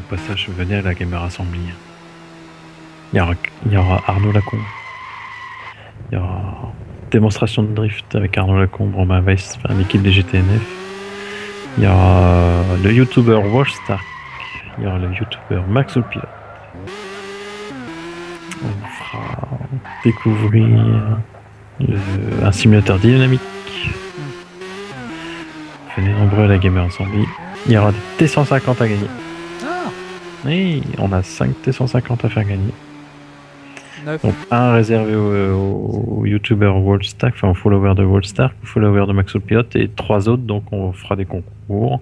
passage, venez à la Gamer Assembly. Il y aura Arnaud Lacombe. Il y aura démonstration de drift avec Arnaud Lacombe, Romain Weiss, enfin l'équipe des GTNF. Il y aura le youtubeur Wolfstark. Il y aura le youtubeur Max le Pilote. On vous fera découvrir un simulateur dynamique. Venez nombreux à la Gamer Assembly. Il y aura des T150 à gagner. Ah, Oui, on a 5 T150 à faire gagner. 9. Donc un réservé au youtubeur Wallstack, enfin au follower de Wallstack, au follower de Maxwell Pilote et 3 autres, donc on fera des concours.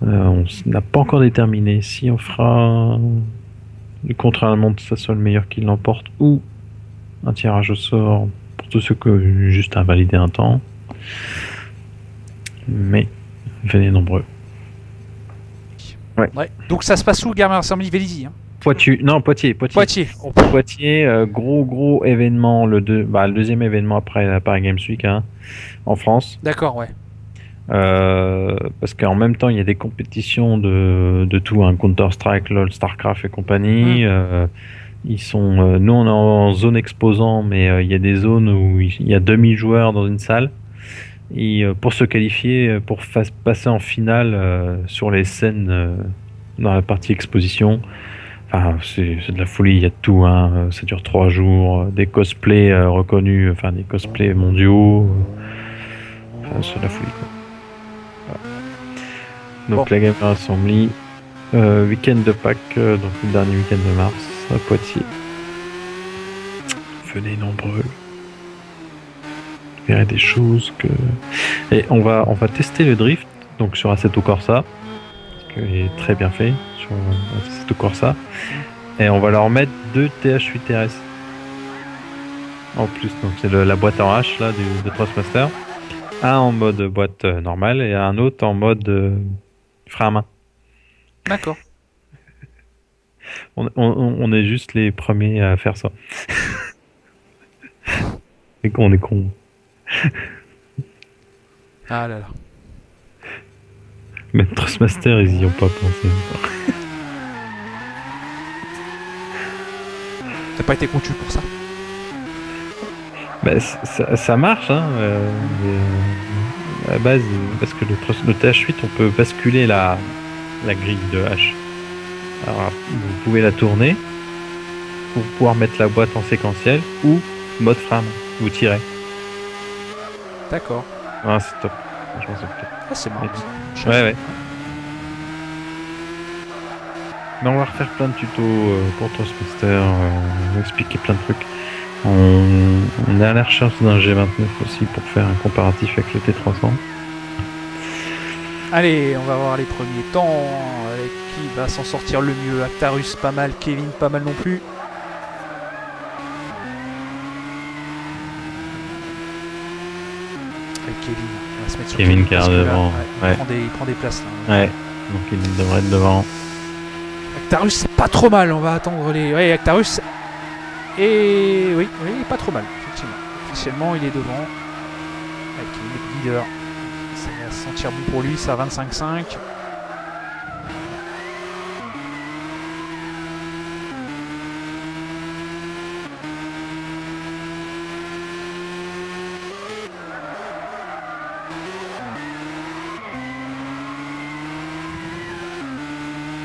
On n'a pas encore déterminé si on fera du contre un monde, ça soit le meilleur qui l'emporte, ou un tirage au sort pour tous ceux qui ont juste à valider un temps. Mais venez nombreux. Ouais. Donc ça se passe où, Gamer Assembly Vélizy, hein? Poitiers. Oh, Poitiers, gros événement, le deuxième événement après la Paris Games Week en France. D'accord, ouais. Parce qu'en même temps il y a des compétitions de tout, Counter-Strike, LoL, StarCraft et compagnie. Nous on est en zone exposant, mais il y a des zones où il y a 2000 joueurs dans une salle. Et pour se qualifier, pour passer en finale sur les scènes dans la partie exposition, c'est de la folie, il y a de tout, ça dure 3 jours, des cosplays reconnus, des cosplays mondiaux, c'est de la folie quoi. Voilà. Donc la Gamer Assembly, week-end de Pâques, donc le dernier week-end de mars à Poitiers. Venez nombreux. Vous verrez des choses que... Et on va tester le drift donc sur Assetto Corsa, qui est très bien fait sur Assetto Corsa. Et on va leur mettre 2 TH8 RS en plus, donc c'est la boîte en H là de Trustmaster, un en mode boîte normale et un autre en mode frein à main. D'accord. On est juste les premiers à faire ça. Et qu'on est con. Ah là là. Même Trustmaster, ils y ont pas pensé. T'as pas été conçu pour ça? Ça marche, mais, à la base, parce que le TH8, on peut basculer la grille de H. Alors, vous pouvez la tourner pour pouvoir mettre la boîte en séquentiel ou mode frame, vous tirez. D'accord. Ah, c'est top. Franchement, c'est top. Ah, c'est marrant. Ouais. Mais on va refaire plein de tutos pour Trustmaster, on va expliquer plein de trucs. On est à la recherche d'un G29 aussi pour faire un comparatif avec le T300. Allez, on va voir les premiers temps. Avec qui va s'en sortir le mieux? Actarus, pas mal. Kevin, pas mal non plus. Kevin, on va se mettre sur Kevin qui est devant. Il prend des places là. Ouais, donc il devrait être devant. Actarus, c'est pas trop mal. On va attendre les. Ouais, Actarus. Et oui, pas trop mal, effectivement. Officiellement, il est devant. Avec le leader. Ça va se sentir bon pour lui, ça 25-5.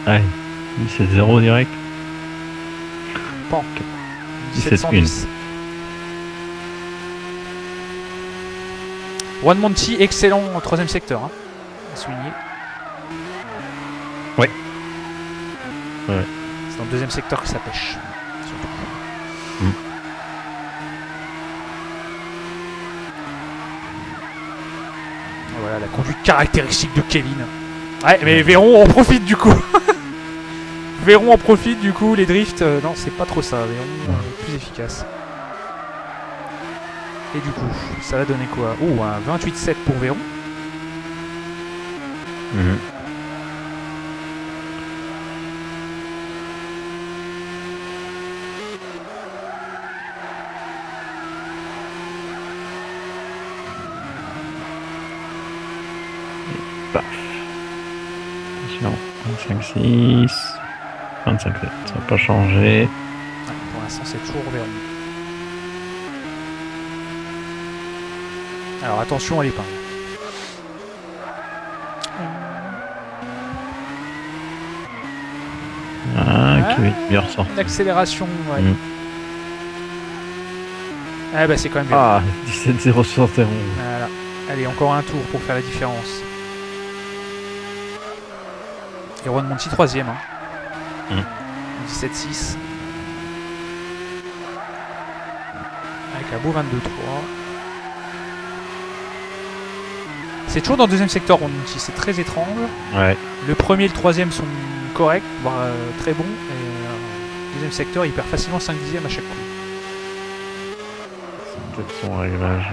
Ouais, 17-0 direct. Pan. 17-1. Juan Monti, excellent en 3ème secteur. À souligner. Ouais. C'est dans le 2ème secteur que ça pêche. Surtout. Et voilà la conduite caractéristique de Kevin. Ouais, mais Véron en profite du coup. Véron en profite du coup, les drifts, non c'est pas trop ça, Véron plus efficace. Et du coup, ça va donner quoi? Oh, un 28-7 pour Véron. Paf. 25-6. 25-7, ça n'a pas changé. Ouais, pour l'instant, c'est toujours Véron. Alors attention à l'épingle. Qui est bien ressorti. L'accélération, ouais. Ah bah c'est quand même bien. Ah, 17-0-71. Voilà. Allez, encore un tour pour faire la différence. Et Juan Monti 3ème. 17-6. Avec un beau 22-3. C'est toujours dans le deuxième secteur, Juan Monti. C'est très étrange. Ouais. Le premier et le troisième sont corrects, voire très bons. Et le deuxième secteur, il perd facilement 5 dixièmes à chaque coup. C'est peut-être son réglage.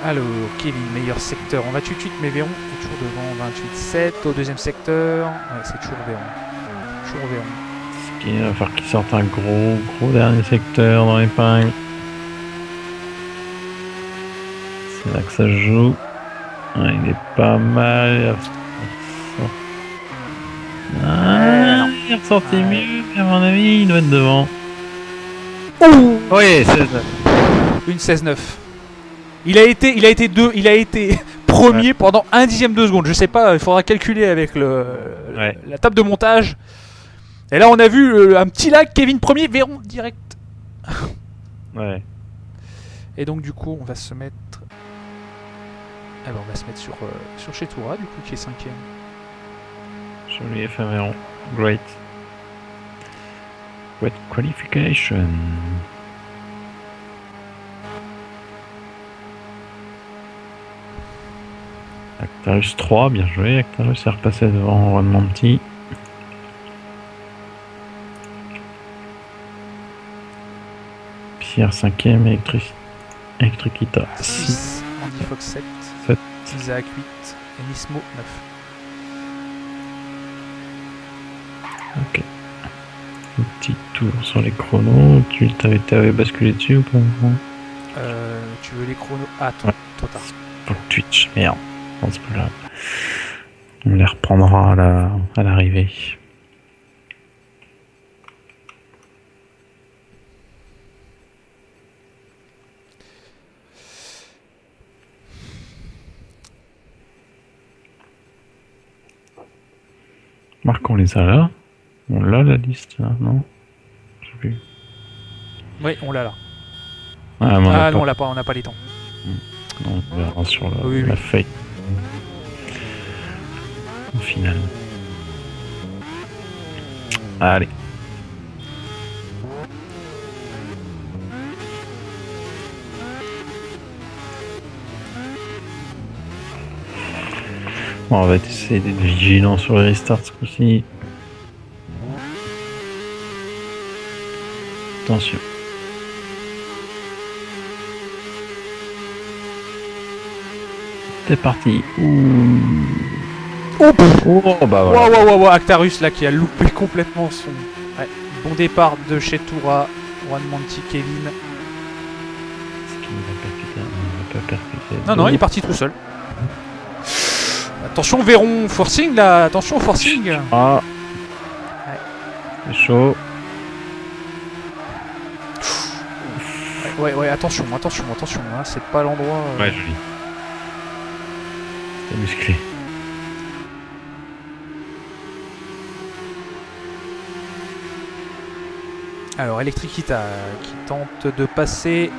Alors, Kevin, meilleur secteur. On va tout de suite, mais Véron est toujours devant. 28-7 au deuxième secteur. Ouais, c'est toujours Véron. Toujours Véron. Ce qui va faire qu'il sorte un gros dernier secteur dans l'épingle. C'est là que ça se joue. Ouais, il est pas mal. Il est ressorti mieux, à mon avis, il doit être devant. Oh Oui, c'est ça. Une 16-9. Il a été premier pendant 1 dixième de seconde. Je sais pas, il faudra calculer avec la table de montage. Et là, on a vu un petit lag, Kevin premier, Véron direct. Ouais. Et donc, du coup, on va se mettre. Alors, on va se mettre sur chez Toura, du coup, qui est 5ème. Joli éphéméron. Great. Great qualification. Actarus 3, bien joué. Actarus est repassé devant Juan Monti. Pierre 5ème, Electriquita 6. Andy Fox 7. 7. Isaac 8. Et Nismo 9. Ok. Un petit tour sur les chronos. Tu t'avais basculé dessus ou pas? Tu veux les chronos? Ah, attends, Ouais. trop tard. Pour le Twitch, merde. Non, c'est pas grave. On les reprendra à l'arrivée. Marc, on les a là. On l'a la liste là, non? Je sais plus. Oui, on l'a là. Ah, mais non, on n'a pas les temps. Non, on verra sur Oui. la feuille. Au final. Allez. Bon, on va essayer d'être vigilant sur les restarts ce coup-ci. Attention. C'est parti. Oh, bah voilà. Wow, Actarus là qui a loupé complètement son. Ouais, bon départ de chez Toura. Juan Monti, Kevin. Est-ce qu'il va percuter? Non, il est parti tout seul. Attention, Véron, forcing là. Attention, forcing. Ah. C'est chaud. Ouais, attention, hein, c'est pas l'endroit. Ouais, joli. C'est musclé. Alors, Electriquita qui tente de passer.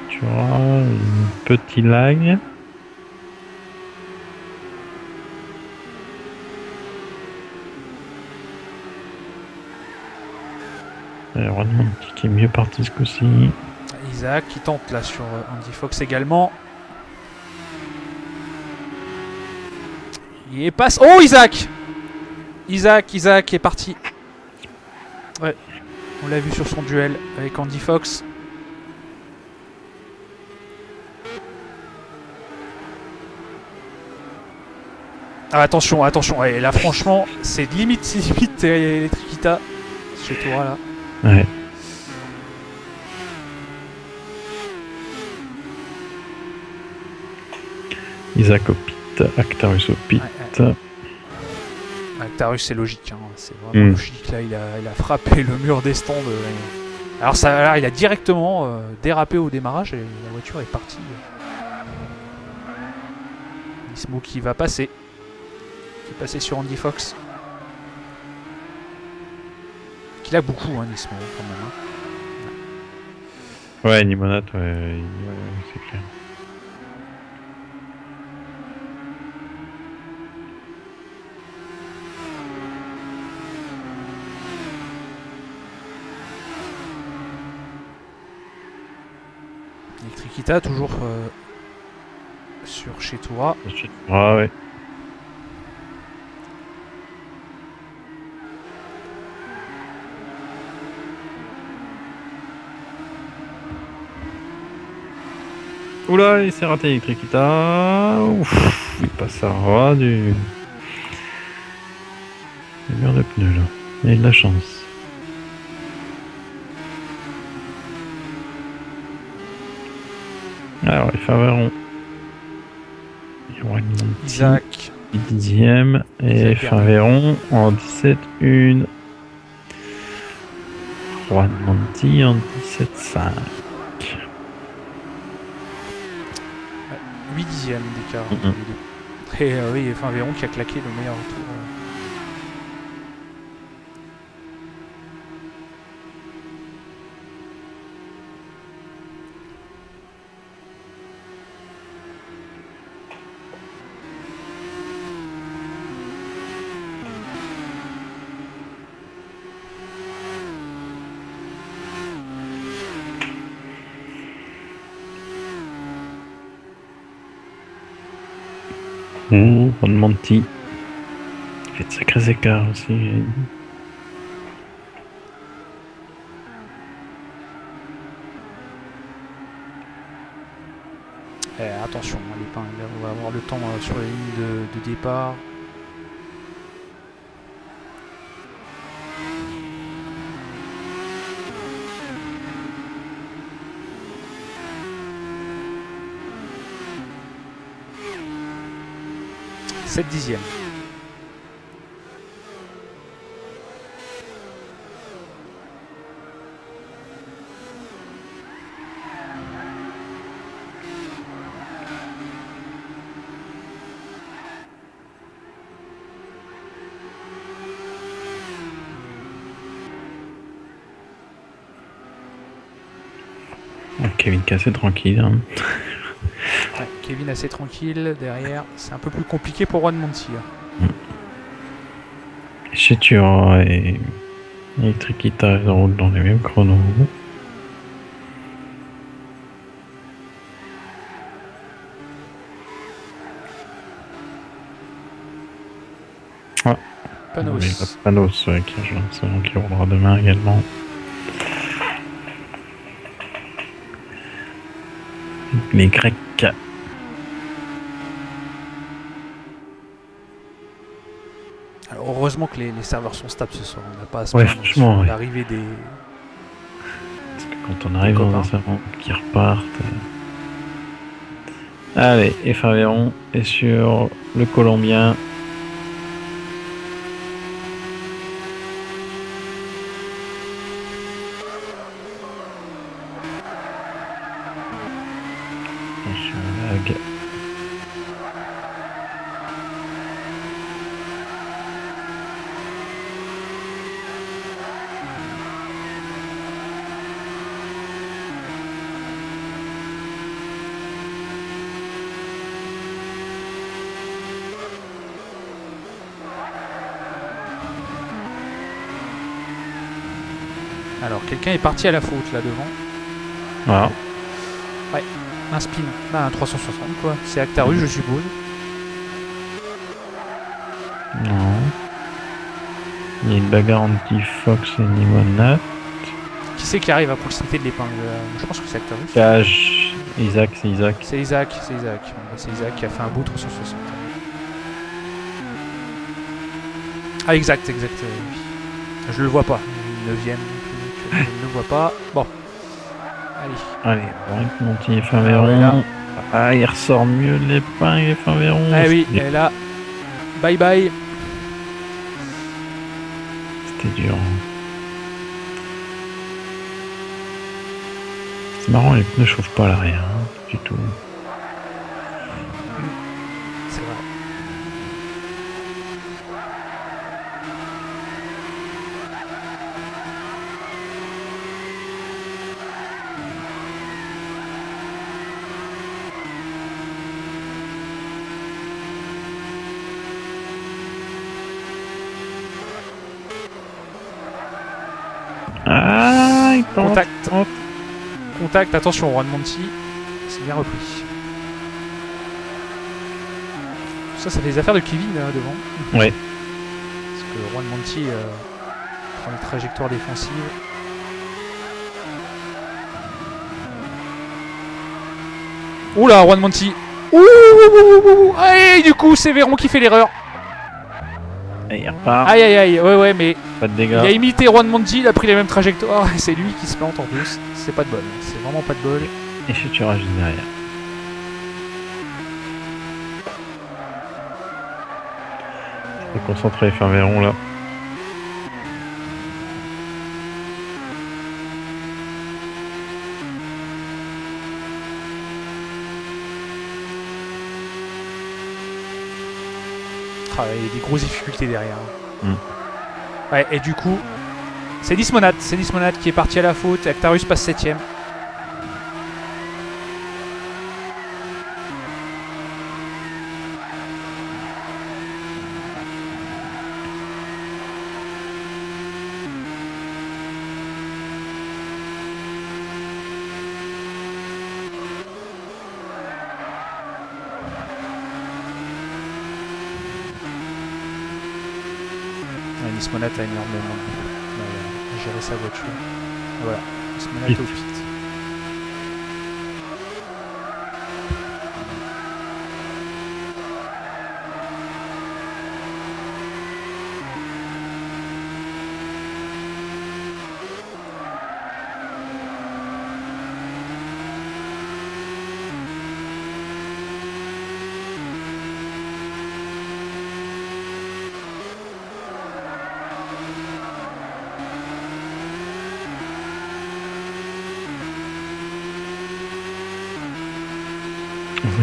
Tu auras un petit lag. Alors, qui est mieux parti ce coup-ci. Isaac qui tente là sur Andy Fox également. Il passe. Oh, Isaac est parti. Ouais. On l'a vu sur son duel avec Andy Fox. Ah, attention, attention. Et là, franchement, c'est limite les Triquita chez toi là. Ouais. Isaac au pit, Actarus au pit. Ouais. Actarus, c'est logique, hein. C'est vraiment logique. Là, il a frappé le mur des stands. Alors, il a directement dérapé au démarrage et la voiture est partie. Nismo qui va passer. Qui est passé sur Andy Fox. Qu'il a beaucoup, hein, Nismo, quand même. Hein. Ouais, Limonade, c'est clair. Electricita, toujours sur chez toi. Ah ouais. Oula, il s'est raté Electricita. Ouf, il passe à ras du mur de pneus là. Il a eu de la chance. Alors, les Faveron. Isaac. 10e. Et Faveron en 17-1. Juan Monti en 17-5. 8 dixièmes d'écart. Et oui, Faveron qui a claqué le meilleur tour. Juan Monti. Il fait de sacrés écarts aussi. Attention, on va avoir le temps sur la ligne de départ. « 7 dixièmes. Kevin Cassé tranquille. Hein. Ouais, Kevin assez tranquille derrière. C'est un peu plus compliqué pour Juan Monti. Chetura et Electricita roulent dans les mêmes chronos. Ah. Panos. Panos qui rejoint selon qui roulera demain également. Les Grecs. Alors, heureusement que les serveurs sont stables ce soir. On n'a pas à se plaindre sur l'arrivée des. Parce que quand on arrive dans un serveur qui repartent. Allez, et Faveron est sur le Colombien. Alors, quelqu'un est parti à la faute là devant. Voilà. Ouais, un spin. Bah, un 360 quoi. C'est Actarus, je suppose. Non. Il y a une bagarre entre Fox et Limonade. Qui c'est qui arrive à proximité de l'épingle? Je pense que c'est Actarus. Cage. Isaac, c'est Isaac. C'est Isaac. C'est Isaac qui a fait un beau 360. Ah, exact. Je le vois pas. 9ème, je ne le vois pas. Bon. Allez. Allez, Monty et Finveron. Ah, il ressort mieux de l'épingle et Finveron. Ah oui, et là, bye bye. C'était dur. C'est marrant, les pneus chauffent pas à l'arrière, du tout. C'est vrai. Ah, il tente. Contact, attention, Juan Monti. C'est bien repris. Ça fait les affaires de Kevin là, devant. Ouais. Parce que Juan Monti prend une trajectoire défensive. Oula, Juan Monti. Ouh. Allez, du coup, c'est Véron qui fait l'erreur. Et il repart. Aïe, ouais, mais Pas de dégâts. il a imité Juan Monti, il a pris les mêmes trajectoires et c'est lui qui se plante en plus. C'est pas de bol, c'est vraiment pas de bol. Et Futura juste derrière. Faut concentrer Finveron là. Ah, il y a des grosses difficultés derrière. Mm. Ouais, et du coup, c'est Dismonat qui est parti à la faute. Actarus passe 7ème. Nismonat a énormément géré sa voiture. Voilà, Nismonat au pit.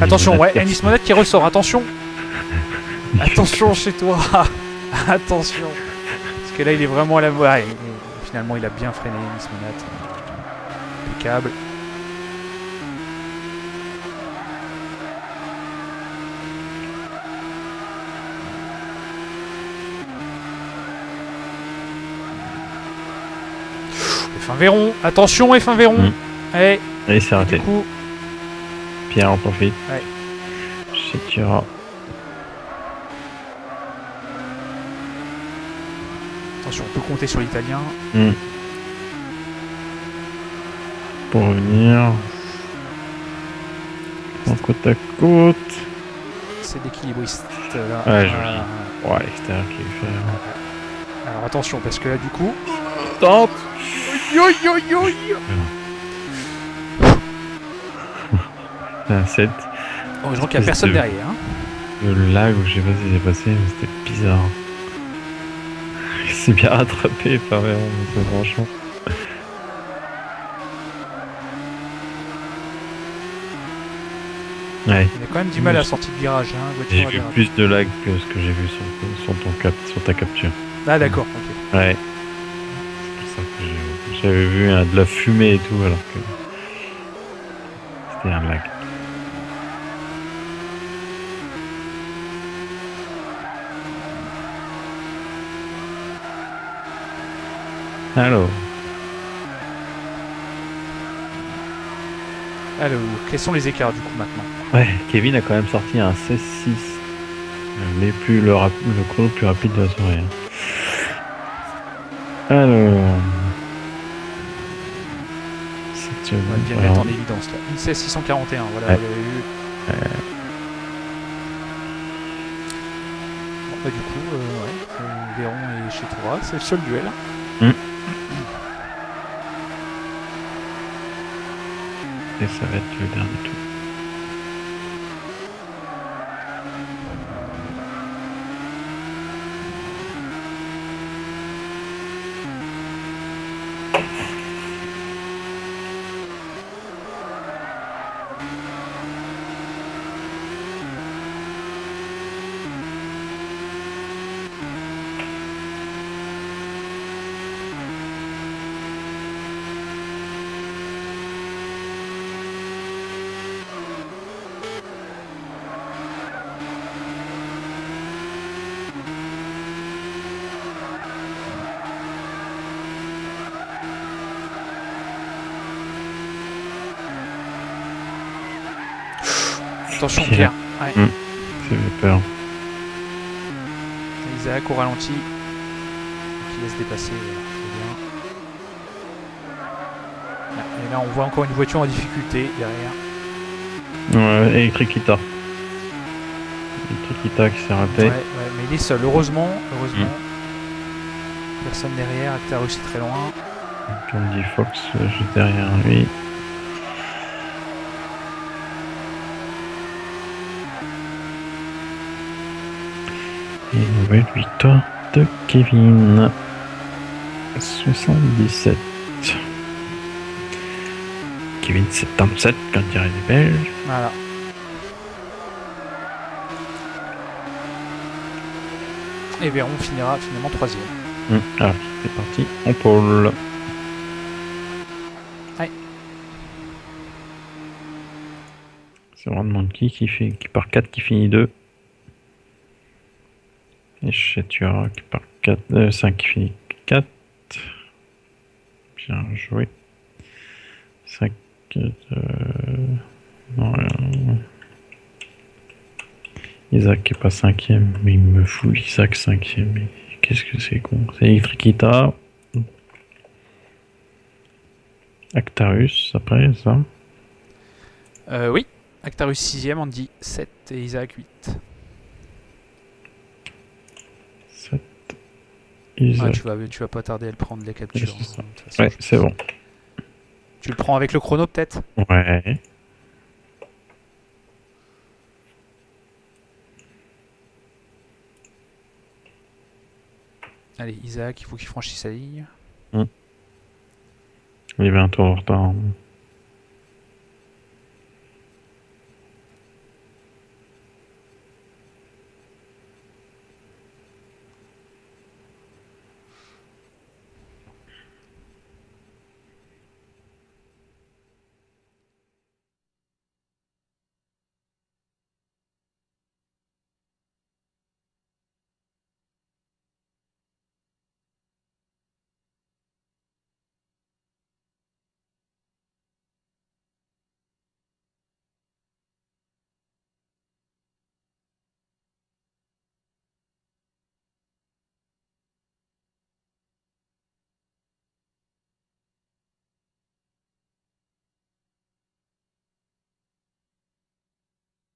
Attention, ouais, Nismonat qui ressort, attention. Attention chez toi. Attention. Parce que là, il est vraiment à la voie. Et finalement, il a bien freiné, Nismonat. Impeccable. Finveron, attention, Finveron. Et c'est raté. Du coup, Pierre en profite. Ouais. Futura. Attention, on peut compter sur l'Italien. Pour revenir. En côte à côte. C'est l'équilibriste là. Ouais, joli. Ouais, l'extérieur qui fait. Alors attention, parce que là, du coup. Tente. Un 7. Heureusement qu'il n'y a personne derrière. Hein. Le lag, je sais pas si c'est passé, mais c'était bizarre. Il s'est bien rattrapé par mais c'est franchement. Ouais. Il a quand même du mal à sortir de virage. Hein, j'ai vu plus de lag que ce que j'ai vu sur ta capture. Ah d'accord, ok. Ouais. C'est pour ça que j'avais vu de la fumée et tout alors que c'était un lag. Alors, quels sont les écarts du coup maintenant? Ouais, Kevin a quand même sorti un 16-6. Mais plus le chrono plus rapide de la soirée. Alors. On va bien mettre en évidence là. Une 16 641, voilà, ouais. Vous l'avez vu. Bon, bah, du coup, ouais. Véron est chez toi, c'est le seul duel. Et ça va être le dernier tour. Attention Pierre. Pierre. Ouais. Ça fait peur. Isaac au ralenti. Qui laisse dépasser. Voilà, c'est bien. Et là on voit encore une voiture en difficulté derrière. Ouais, et Trikita. Trikita qui s'est raté. Ouais, mais il est seul, heureusement. Personne derrière, Actarus est très loin. Comme dit Fox, juste derrière lui. Et nouvelle victoire de Kevin. 77. Kevin 77, comme diraient les Belges. Voilà. Et Véron finira finalement 3ème. Alors, c'est parti, en pôle. Ouais. C'est vraiment qui part 4, qui finit 2. Et Chetuara qui part 5, qui finit 4. Bien joué. 5. Isaac qui est pas 5ème, mais il me fout Isaac 5ème. Mais qu'est-ce que c'est con. C'est Trikita. Actarus après ça. Oui. Actarus 6ème, Andy 7 et Isaac 8. 7. Isaac. Tu vas pas tarder à le prendre les captures. Ouais, c'est bon. Tu le prends avec le chrono peut-être? Ouais. Allez, Isaac, il faut qu'il franchisse sa ligne. Il y avait un tour en retard.